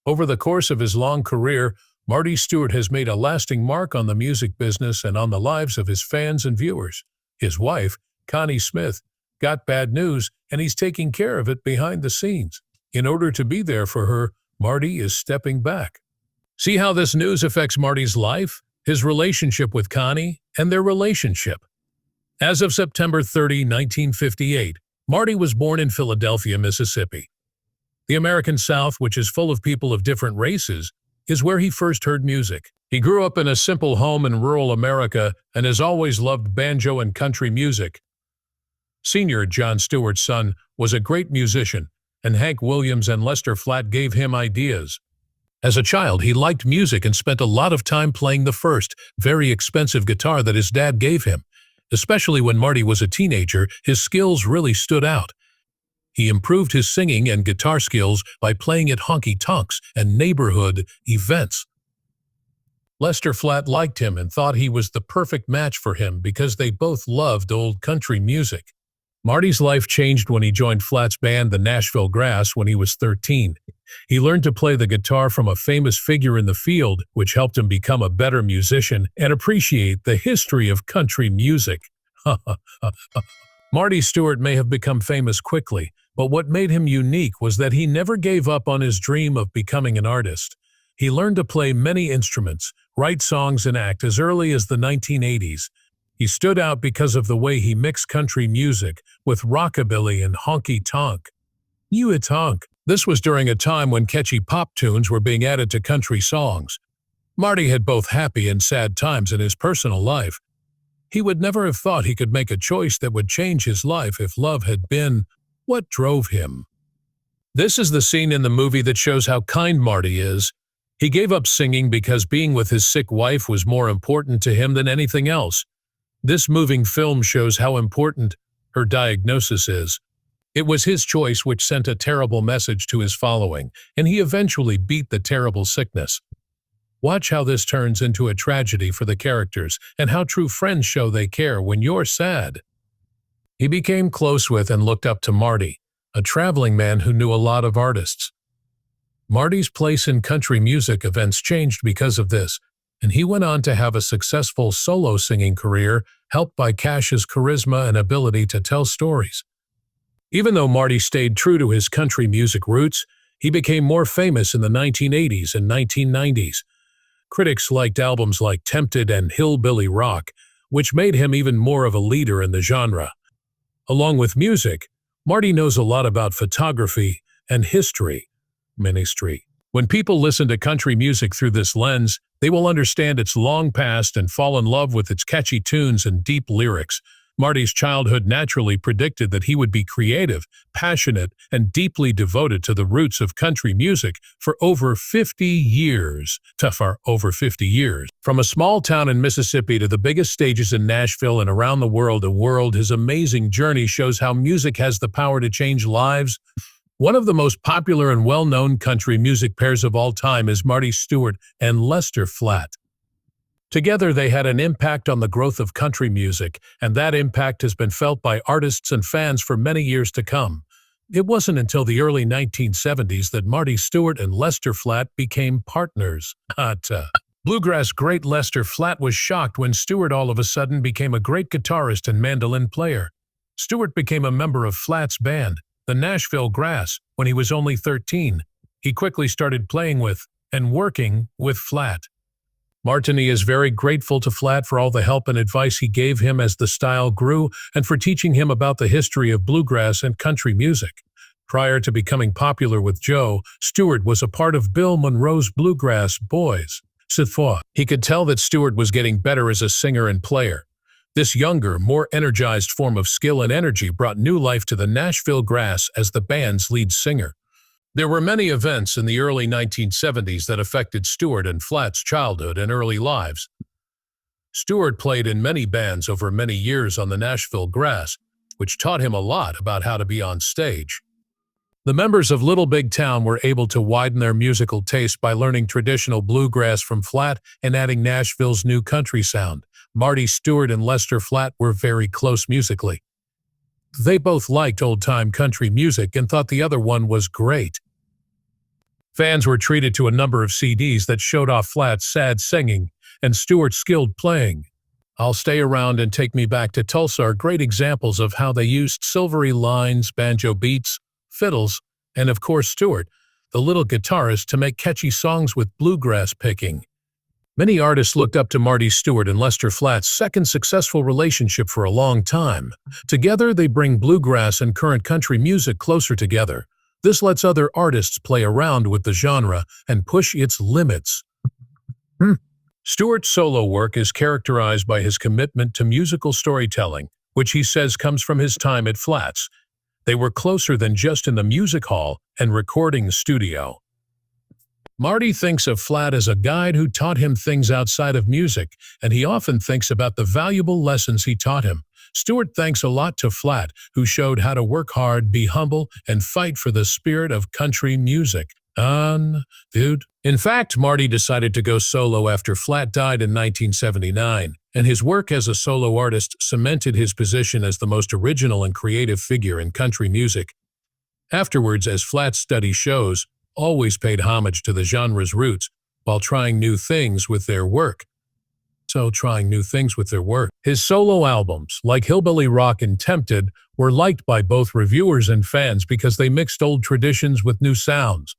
Over the course of his long career, Marty Stuart has made a lasting mark on the music business and on the lives of his fans and viewers. His wife, Connie Smith, got bad news, and he's taking care of it behind the scenes. In order to be there for her, Marty is stepping back. See how this news affects Marty's life, his relationship with Connie, and their relationship. As of September 30, 1958, Marty was born in Philadelphia, Mississippi. The American South, which is full of people of different races, is where he first heard music. He grew up in a simple home in rural America and has always loved banjo and country music. Senior John Stewart's son was a great musician, and Hank Williams and Lester Flatt gave him ideas. As a child, he liked music and spent a lot of time playing the first, very expensive guitar that his dad gave him. Especially when Marty was a teenager, his skills really stood out. He improved his singing and guitar skills by playing at honky-tonks and neighborhood events. Lester Flatt liked him and thought he was the perfect match for him because they both loved old country music. Marty's life changed when he joined Flatt's band, the Nashville Grass, when he was 13. He learned to play the guitar from a famous figure in the field, which helped him become a better musician and appreciate the history of country music. Marty Stuart may have become famous quickly, but what made him unique was that he never gave up on his dream of becoming an artist. He learned to play many instruments, write songs, and act as early as the 1980s. He stood out because of the way he mixed country music with rockabilly and honky-tonk. Tonk. This was during a time when catchy pop tunes were being added to country songs. Marty had both happy and sad times in his personal life. He would never have thought he could make a choice that would change his life if love had been what drove him. This is the scene in the movie that shows how kind Marty is. He gave up singing because being with his sick wife was more important to him than anything else. This moving film shows how important her diagnosis is. It was his choice which sent a terrible message to his following, and he eventually beat the terrible sickness. Watch how this turns into a tragedy for the characters and how true friends show they care when you're sad. He became close with and looked up to Marty, a traveling man who knew a lot of artists. Marty's place in country music events changed because of this, and he went on to have a successful solo singing career, helped by Cash's charisma and ability to tell stories. Even though Marty stayed true to his country music roots, he became more famous in the 1980s and 1990s. Critics liked albums like Tempted and Hillbilly Rock, which made him even more of a leader in the genre. Along with music, Marty knows a lot about photography and history. Ministry. When people listen to country music through this lens, they will understand its long past and fall in love with its catchy tunes and deep lyrics. Marty's childhood naturally predicted that he would be creative, passionate, and deeply devoted to the roots of country music for over 50 years. From a small town in Mississippi to the biggest stages in Nashville and around the world, his amazing journey shows how music has the power to change lives. One of the most popular and well-known country music pairs of all time is Marty Stuart and Lester Flatt. Together, they had an impact on the growth of country music, and that impact has been felt by artists and fans for many years to come. It wasn't until the early 1970s that Marty Stuart and Lester Flatt became partners. Bluegrass great Lester Flatt was shocked when Stuart all of a sudden became a great guitarist and mandolin player. Stuart became a member of Flatt's band, the Nashville Grass, when he was only 13. He quickly started playing with and working with Flatt. Marty is very grateful to Flatt for all the help and advice he gave him as the style grew and for teaching him about the history of bluegrass and country music. Prior to becoming popular with Joe, Stuart was a part of Bill Monroe's Bluegrass Boys. He could tell that Stuart was getting better as a singer and player. This younger, more energized form of skill and energy brought new life to the Nashville Grass as the band's lead singer. There were many events in the early 1970s that affected Stuart and Flatt's childhood and early lives. Stuart played in many bands over many years on the Nashville Grass, which taught him a lot about how to be on stage. The members of Little Big Town were able to widen their musical taste by learning traditional bluegrass from Flatt and adding Nashville's new country sound. Marty Stuart and Lester Flatt were very close musically. They both liked old-time country music and thought the other one was great. Fans were treated to a number of CDs that showed off Flat's sad singing and Stewart's skilled playing. I'll Stay Around and Take Me Back to Tulsa are great examples of how they used silvery lines, banjo beats, fiddles, and of course Stewart, the little guitarist, to make catchy songs with bluegrass picking. Many artists looked up to Marty Stuart and Lester Flatt's second successful relationship for a long time. Together, they bring bluegrass and current country music closer together. This lets other artists play around with the genre and push its limits. Stewart's solo work is characterized by his commitment to musical storytelling, which he says comes from his time at Flat's. They were closer than just in the music hall and recording studio. Marty thinks of Flatt as a guide who taught him things outside of music, and he often thinks about the valuable lessons he taught him. Stewart thanks a lot to Flatt, who showed how to work hard, be humble, and fight for the spirit of country music. Dude. In fact, Marty decided to go solo after Flatt died in 1979, and his work as a solo artist cemented his position as the most original and creative figure in country music. Afterwards, as Flatt's study shows, always paid homage to the genre's roots while trying new things with their work. His solo albums, like Hillbilly Rock and Tempted, were liked by both reviewers and fans because they mixed old traditions with new sounds.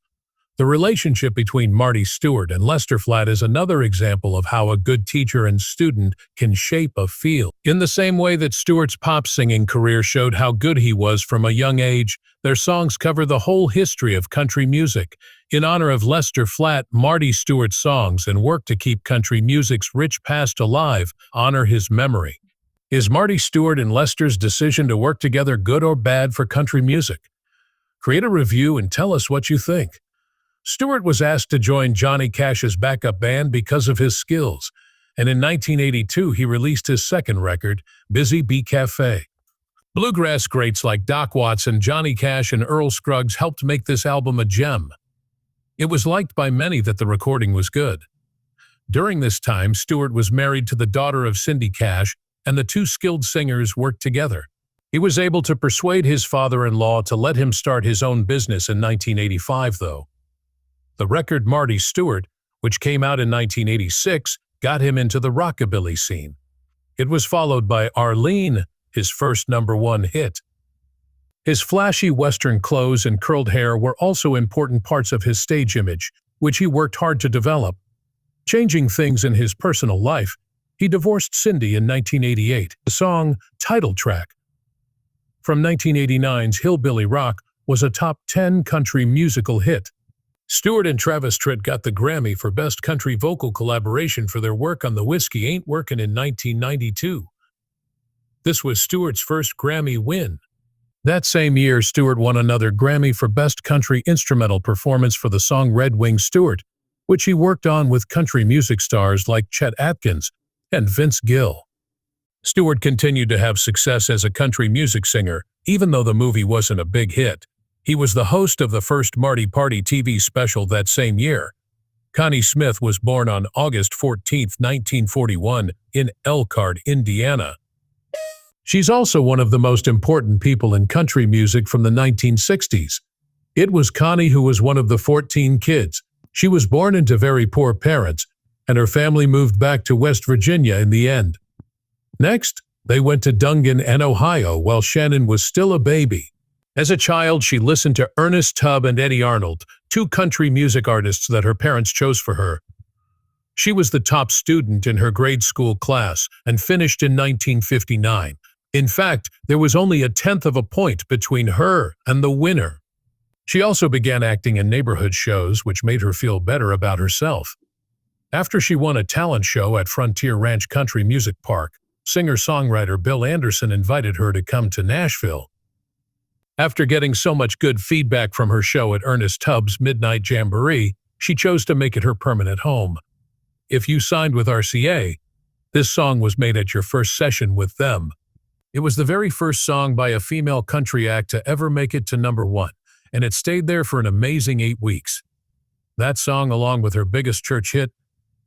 The relationship between Marty Stuart and Lester Flatt is another example of how a good teacher and student can shape a field. In the same way that Stewart's pop singing career showed how good he was from a young age, their songs cover the whole history of country music. In honor of Lester Flatt, Marty Stuart's songs and work to keep country music's rich past alive honor his memory. Is Marty Stuart and Lester's decision to work together good or bad for country music? Create a review and tell us what you think. Stewart was asked to join Johnny Cash's backup band because of his skills, and in 1982 he released his second record, Busy Bee Cafe. Bluegrass greats like Doc Watson, Johnny Cash, and Earl Scruggs helped make this album a gem. It was liked by many that the recording was good. During this time, Stewart was married to the daughter of Cindy Cash, and the two skilled singers worked together. He was able to persuade his father-in-law to let him start his own business in 1985, though. The record Marty Stuart, which came out in 1986, got him into the rockabilly scene. It was followed by Arlene, his first #1 hit. His flashy Western clothes and curled hair were also important parts of his stage image, which he worked hard to develop. Changing things in his personal life, he divorced Cindy in 1988. The song Title Track from 1989's Hillbilly Rock was a top 10 country musical hit. Stewart and Travis Tritt got the Grammy for Best Country Vocal Collaboration for their work on the Whiskey Ain't Workin' in 1992. This was Stewart's first Grammy win. That same year, Stewart won another Grammy for Best Country Instrumental Performance for the song Red Wing Stewart, which he worked on with country music stars like Chet Atkins and Vince Gill. Stewart continued to have success as a country music singer, even though the movie wasn't a big hit. He was the host of the first Marty Party TV special that same year. Connie Smith was born on August 14, 1941, in Elkhart, Indiana. She's also one of the most important people in country music from the 1960s. It was Connie who was one of the 14 kids. She was born into very poor parents, and her family moved back to West Virginia in the end. Next, they went to Dungan and Ohio while Shannon was still a baby. As a child, she listened to Ernest Tubb and Eddie Arnold, two country music artists that her parents chose for her. She was the top student in her grade school class and finished in 1959. In fact, there was only 1/10 of a point between her and the winner. She also began acting in neighborhood shows, which made her feel better about herself. After she won a talent show at Frontier Ranch Country Music Park, singer-songwriter Bill Anderson invited her to come to Nashville. After getting so much good feedback from her show at Ernest Tubb's Midnight Jamboree, she chose to make it her permanent home. If you signed with RCA, this song was made at your first session with them. It was the very first song by a female country act to ever make it to #1, and it stayed there for an amazing 8 weeks. That song, along with her biggest church hit,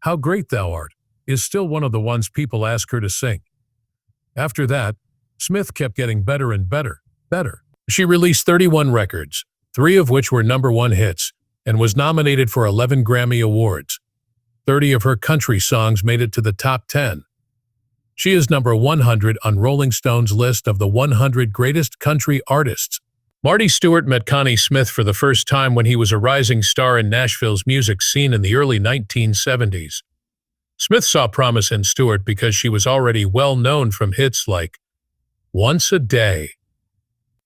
How Great Thou Art, is still one of the ones people ask her to sing. After that, Smith kept getting better and better. She released 31 records, 3 of which were #1 hits. and was nominated for 11 Grammy Awards. 30 of her country songs made it to the top 10. She is number 100 on Rolling Stone's list of the 100 greatest country artists. Marty Stuart met Connie Smith for the first time when he was a rising star in Nashville's music scene in the early 1970s. Smith saw promise in Stuart because she was already well known from hits like Once a Day.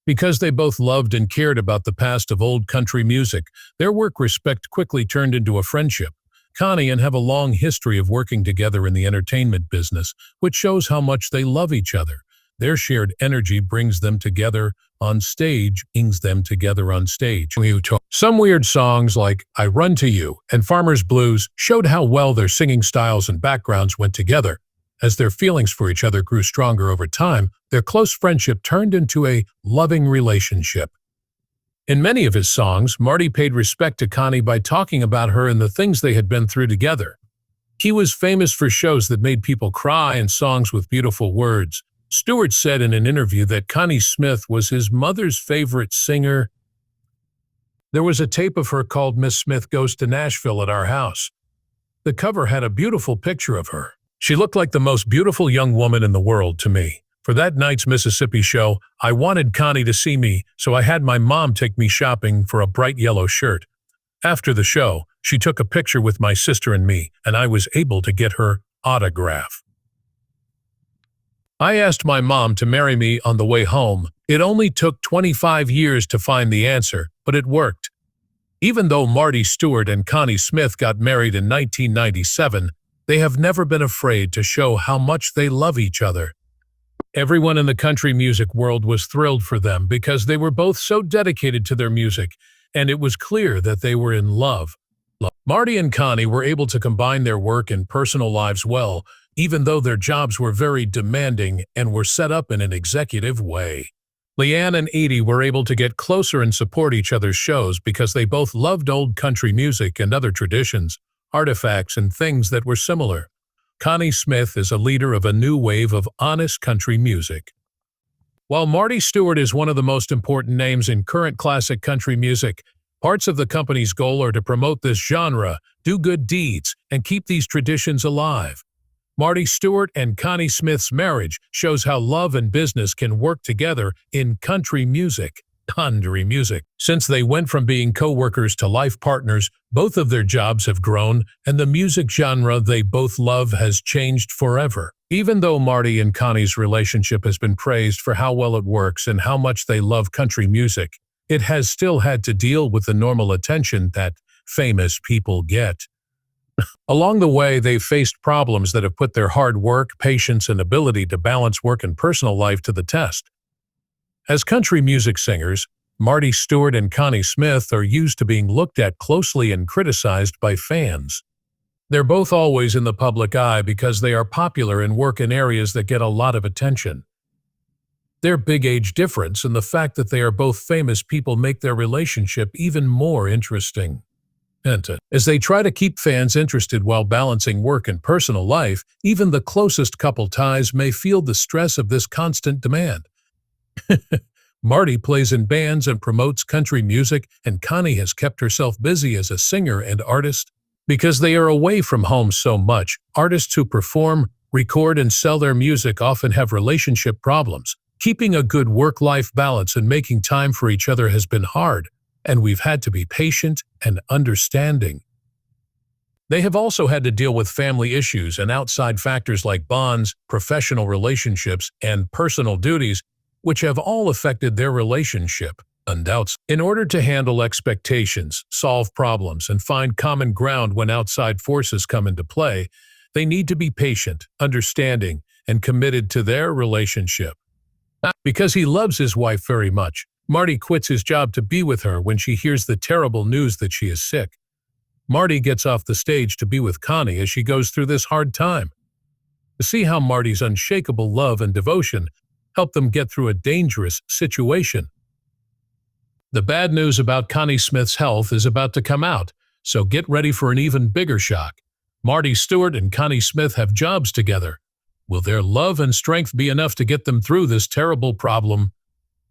Because they both loved and cared about the past of old country music, their work respect quickly turned into a friendship. Connie and have a long history of working together in the entertainment business, which shows how much they love each other. Their shared energy brings them together on stage. Some weird songs like I Run to You and Farmer's Blues showed how well their singing styles and backgrounds went together. As their feelings for each other grew stronger over time, their close friendship turned into a loving relationship. In many of his songs, Marty paid respect to Connie by talking about her and the things they had been through together. He was famous for shows that made people cry and songs with beautiful words. Stuart said in an interview that Connie Smith was his mother's favorite singer. There was a tape of her called Miss Smith Goes to Nashville at our house. The cover had a beautiful picture of her. She looked like the most beautiful young woman in the world to me. For that night's Mississippi show, I wanted Connie to see me, so I had my mom take me shopping for a bright yellow shirt. After the show, she took a picture with my sister and me, and I was able to get her autograph. I asked my mom to marry me on the way home. It only took 25 years to find the answer, but it worked. Even though Marty Stuart and Connie Smith got married in 1997, they have never been afraid to show how much they love each other. Everyone in the country music world was thrilled for them because they were both so dedicated to their music, and it was clear that they were in love. Marty and Connie were able to combine their work and personal lives well, even though their jobs were very demanding and were set up in an executive way. Leanne and Edie were able to get closer and support each other's shows because they both loved old country music and other traditions, artifacts, and things that were similar. Connie Smith is a leader of a new wave of honest country music. While Marty Stuart is one of the most important names in current classic country music, parts of the company's goal are to promote this genre, do good deeds, and keep these traditions alive. Marty Stuart and Connie Smith's marriage shows how love and business can work together in country music. Since they went from being co-workers to life partners, both of their jobs have grown, and the music genre they both love has changed forever. Even though Marty and Connie's relationship has been praised for how well it works and how much they love country music, it has still had to deal with the normal attention that famous people get. Along the way, they've faced problems that have put their hard work, patience, and ability to balance work and personal life to the test. As country music singers, Marty Stuart and Connie Smith are used to being looked at closely and criticized by fans. They're both always in the public eye because they are popular and work in areas that get a lot of attention. Their big age difference and the fact that they are both famous people make their relationship even more interesting. As they try to keep fans interested while balancing work and personal life, even the closest couple ties may feel the stress of this constant demand. Marty plays in bands and promotes country music, and Connie has kept herself busy as a singer and artist. Because they are away from home so much, artists who perform, record, and sell their music often have relationship problems. Keeping a good work-life balance and making time for each other has been hard, and we've had to be patient and understanding. They have also had to deal with family issues and outside factors like bonds, professional relationships, and personal duties, which have all affected their relationship. In order to handle expectations, solve problems, and find common ground when outside forces come into play, they need to be patient, understanding, and committed to their relationship. Because he loves his wife very much, Marty quits his job to be with her when she hears the terrible news that she is sick. Marty gets off the stage to be with Connie as she goes through this hard time. To see how Marty's unshakable love and devotion help them get through a dangerous situation. The bad news about Connie Smith's health is about to come out, so get ready for an even bigger shock. Marty Stuart and Connie Smith have jobs together. Will their love and strength be enough to get them through this terrible problem?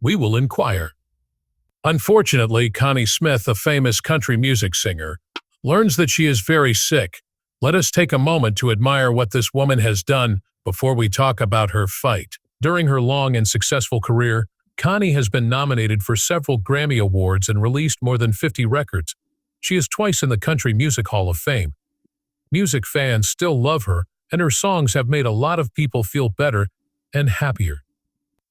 We will inquire. Unfortunately, Connie Smith, a famous country music singer, learns that she is very sick. Let us take a moment to admire what this woman has done before we talk about her fight. During her long and successful career, Connie has been nominated for several Grammy Awards and released more than 50 records. She is twice in the Country Music Hall of Fame. Music fans still love her, and her songs have made a lot of people feel better and happier.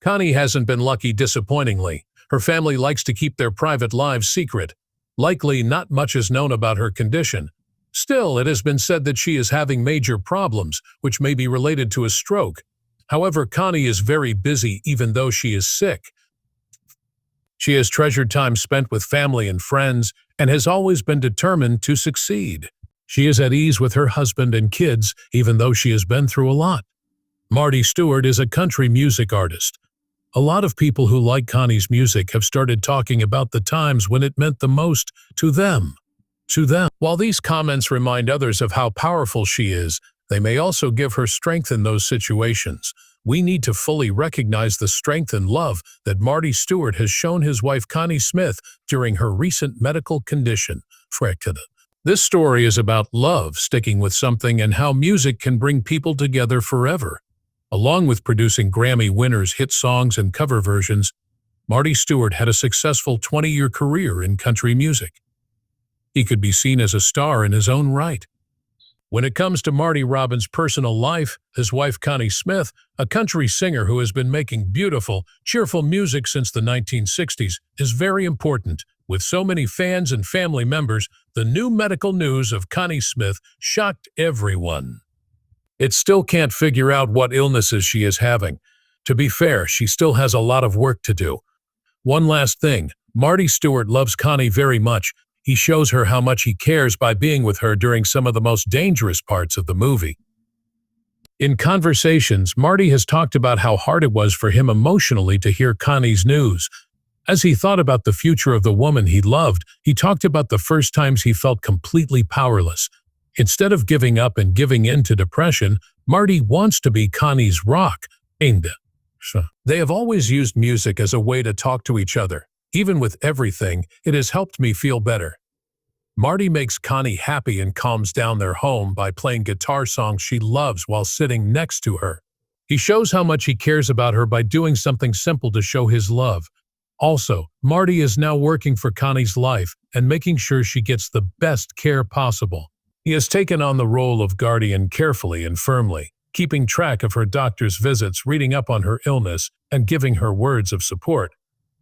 Connie hasn't been lucky, disappointingly. Her family likes to keep their private lives secret. Likely not much is known about her condition. Still, it has been said that she is having major problems, which may be related to a stroke. However, Connie is very busy even though she is sick. She has treasured time spent with family and friends and has always been determined to succeed. She is at ease with her husband and kids, even though she has been through a lot. Marty Stuart is a country music artist. A lot of people who like Connie's music have started talking about the times when it meant the most to them. While these comments remind others of how powerful she is, they may also give her strength in those situations. We need to fully recognize the strength and love that Marty Stuart has shown his wife Connie Smith during her recent medical condition. This story is about love, sticking with something, and how music can bring people together forever. Along with producing Grammy winners, hit songs, and cover versions, Marty Stuart had a successful 20-year career in country music. He could be seen as a star in his own right. When it comes to Marty Robbins' personal life, his wife Connie Smith, a country singer who has been making beautiful, cheerful music since the 1960s, is very important. With so many fans and family members, the new medical news of Connie Smith shocked everyone. It still can't figure out what illnesses she is having. To be fair, she still has a lot of work to do. One last thing, Marty Stuart loves Connie very much. He shows her how much he cares by being with her during some of the most dangerous parts of the movie. In conversations, Marty has talked about how hard it was for him emotionally to hear Connie's news. As he thought about the future of the woman he loved, he talked about the first times he felt completely powerless. Instead of giving up and giving in to depression, Marty wants to be Connie's rock. They have always used music as a way to talk to each other. Even with everything, it has helped me feel better. Marty makes Connie happy and calms down their home by playing guitar songs she loves while sitting next to her. He shows how much he cares about her by doing something simple to show his love. Also, Marty is now working for Connie's life and making sure she gets the best care possible. He has taken on the role of guardian carefully and firmly, keeping track of her doctor's visits, reading up on her illness, and giving her words of support.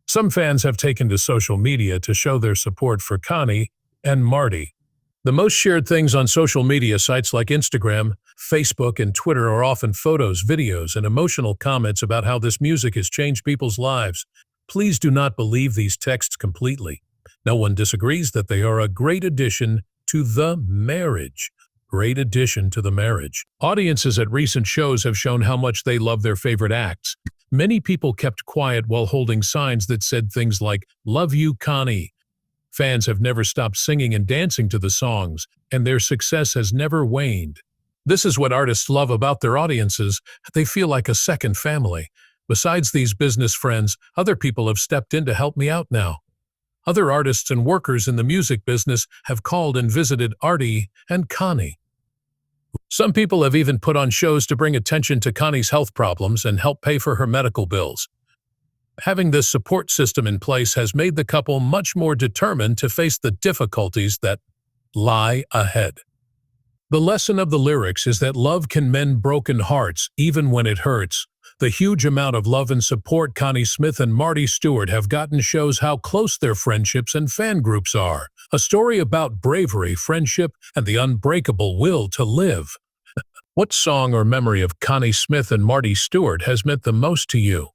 Some fans have taken to social media to show their support for Connie and Marty. The most shared things on social media sites like Instagram, Facebook, and Twitter are often photos, videos, and emotional comments about how this music has changed people's lives. Please do not believe these texts completely. No one disagrees that they are a great addition to the marriage. Great addition to the marriage. Audiences at recent shows have shown how much they love their favorite acts. Many people kept quiet while holding signs that said things like, "Love you, Connie." Fans have never stopped singing and dancing to the songs, and their success has never waned. This is what artists love about their audiences. They feel like a second family. Besides these business friends, other people have stepped in to help me out now. Other artists and workers in the music business have called and visited Artie and Connie. Some people have even put on shows to bring attention to Connie's health problems and help pay for her medical bills. Having this support system in place has made the couple much more determined to face the difficulties that lie ahead. The lesson of the lyrics is that love can mend broken hearts even when it hurts. The huge amount of love and support Connie Smith and Marty Stuart have gotten shows how close their friendships and fan groups are. A story about bravery, friendship, and the unbreakable will to live. What song or memory of Connie Smith and Marty Stuart has meant the most to you?